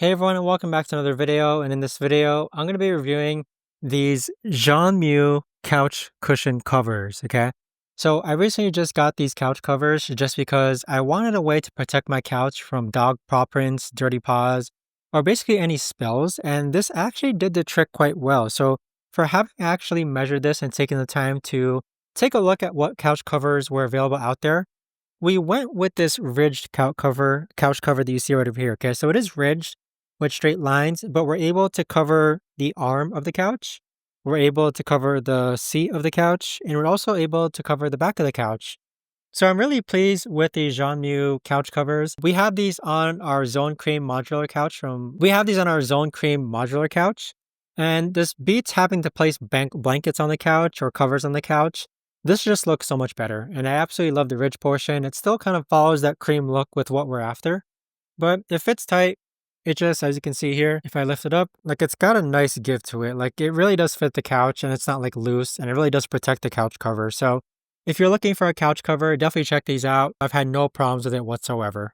Hey everyone, and welcome back to another video. And in this video, I'm going to be reviewing these QIANMEW couch cushion covers. Okay, so I recently just got these couch covers just because I wanted a way to protect my couch from dog paw prints, dirty paws, or basically any spills. And this actually did the trick quite well. So for having actually measured this and taken the time to take a look at what couch covers were available out there, we went with this ridged couch cover that you see right over here. Okay, so it is ridged with straight lines, but we're able to cover the arm of the couch. We're able to cover the seat of the couch, and we're also able to cover the back of the couch. So I'm really pleased with the Jeanmu couch covers. We have these on our Zone Cream modular couch and this beats having to place blankets on the couch or covers on the couch. This just looks so much better, and I absolutely love the ridge portion. It still kind of follows that cream look with what we're after, but it fits tight. It just, as you can see here, if I lift it up, like it's got a nice give to it. Like it really does fit the couch and it's not like loose, and it really does protect the couch cover. So if you're looking for a couch cover, definitely check these out. I've had no problems with it whatsoever.